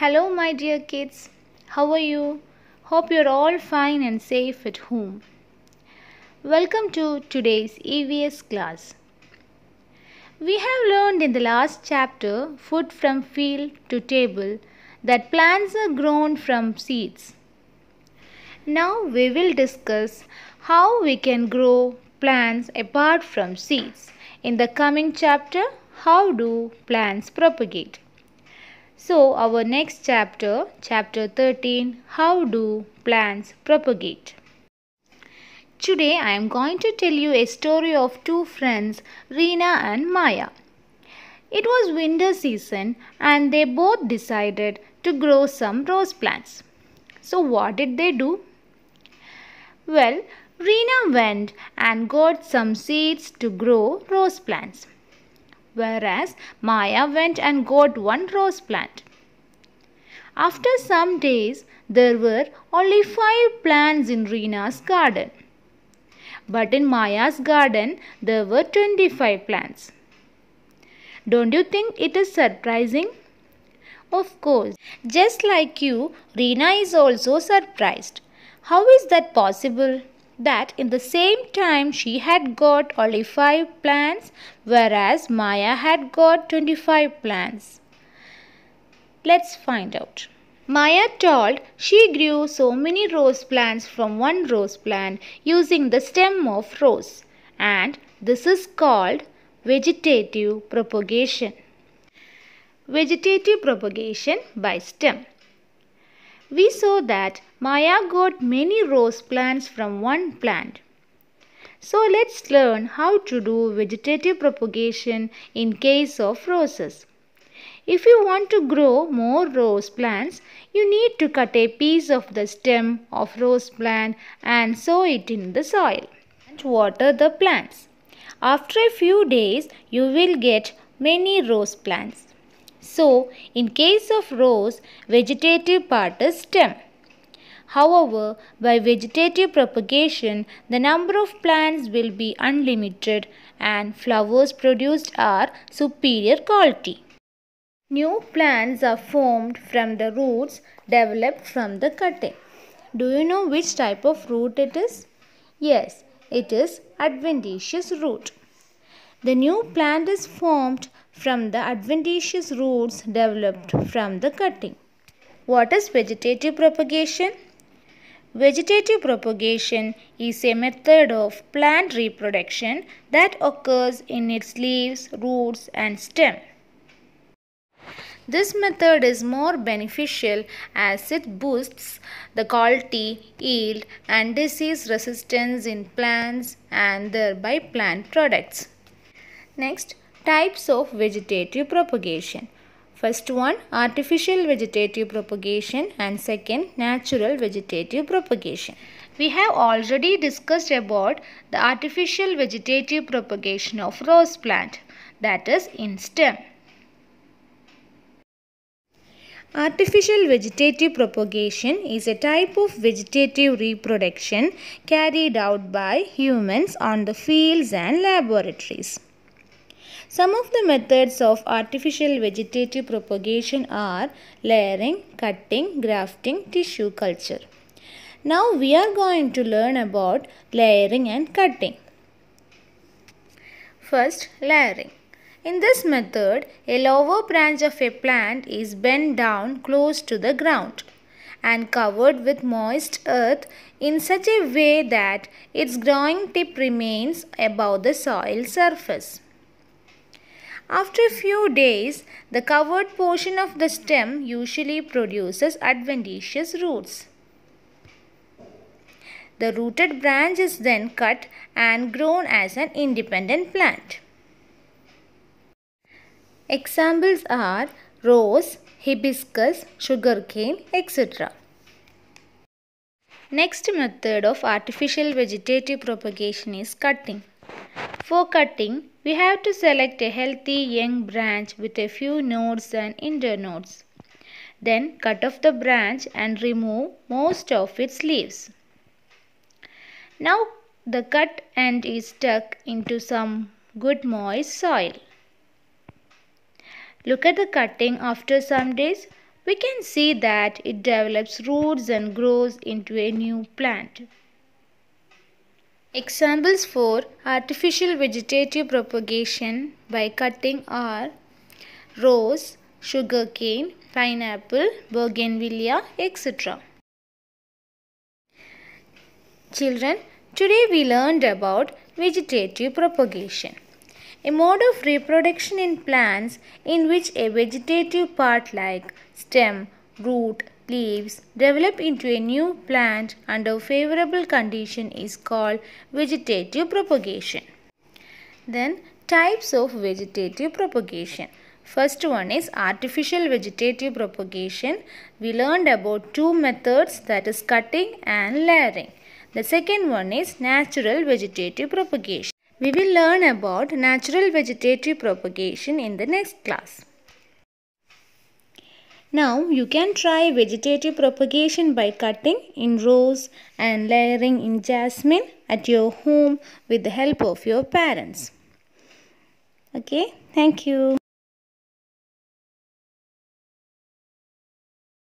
Hello, my dear kids. How are you? Hope you're all fine and safe at home. Welcome to today's EVS class. We have learned in the last chapter, Food from Field to Table, that plants are grown from seeds. Now we will discuss how we can grow plants apart from seeds. In the coming chapter, how do plants propagate? So our next chapter, chapter 13, how do plants propagate? Today I am going to tell you a story of two friends, Reena and Maya. It was winter season and they both decided to grow some rose plants. So what did they do? Well, Reena went and got some seeds to grow rose plants, whereas Maya went and got one rose plant. After some days, there were only 5 plants in Reena's garden. But in Maya's garden, there were 25 plants. Don't you think it is surprising? Of course, just like you, Reena is also surprised. How is that possible? That in the same time she had got only 5 plants, whereas Maya had got 25 plants. Let's find out. Maya told she grew so many rose plants from one rose plant using the stem of rose, and this is called vegetative propagation. Vegetative propagation by stem. We saw that Maya got many rose plants from one plant. So let's learn how to do vegetative propagation in case of roses. If you want to grow more rose plants, you need to cut a piece of the stem of rose plant and sow it in the soil and water the plants. After a few days, you will get many rose plants. So, in case of rose, vegetative part is stem. However, by vegetative propagation, the number of plants will be unlimited and flowers produced are superior quality. New plants are formed from the roots developed from the cutting. Do you know which type of root it is? Yes, it is adventitious root. The new plant is formed from the adventitious roots developed from the cutting. What is vegetative propagation? Vegetative propagation is a method of plant reproduction that occurs in its leaves, roots, and stem. This method is more beneficial as it boosts the quality, yield, and disease resistance in plants and thereby plant products. Next, types of vegetative propagation. First one, artificial vegetative propagation, and second, natural vegetative propagation. We have already discussed about the artificial vegetative propagation of rose plant, that is in stem. Artificial vegetative propagation is a type of vegetative reproduction carried out by humans on the fields and laboratories. Some of the methods of artificial vegetative propagation are layering, cutting, grafting, tissue culture. Now we are going to learn about layering and cutting. First, layering. In this method, a lower branch of a plant is bent down close to the ground and covered with moist earth in such a way that its growing tip remains above the soil surface. After a few days, the covered portion of the stem usually produces adventitious roots. The rooted branch is then cut and grown as an independent plant. Examples are rose, hibiscus, sugarcane, etc. Next method of artificial vegetative propagation is cutting. For cutting, we have to select a healthy young branch with a few nodes and internodes. Then cut off the branch and remove most of its leaves. Now the cut end is stuck into some good moist soil. Look at the cutting after some days. we can see that it develops roots and grows into a new plant. Examples for artificial vegetative propagation by cutting are rose, sugarcane, pineapple, bougainvillea, etc. Children, today we learned about vegetative propagation, a mode of reproduction in plants in which a vegetative part like stem, root, leaves develop into a new plant under favorable condition is called vegetative propagation. Then types of vegetative propagation. First one is artificial vegetative propagation. We learned about two methods, that is cutting and layering. The second one is natural vegetative propagation. We will learn about natural vegetative propagation in the next class. Now you can try vegetative propagation by cutting in rose and layering in jasmine at your home with the help of your parents. Okay, thank you.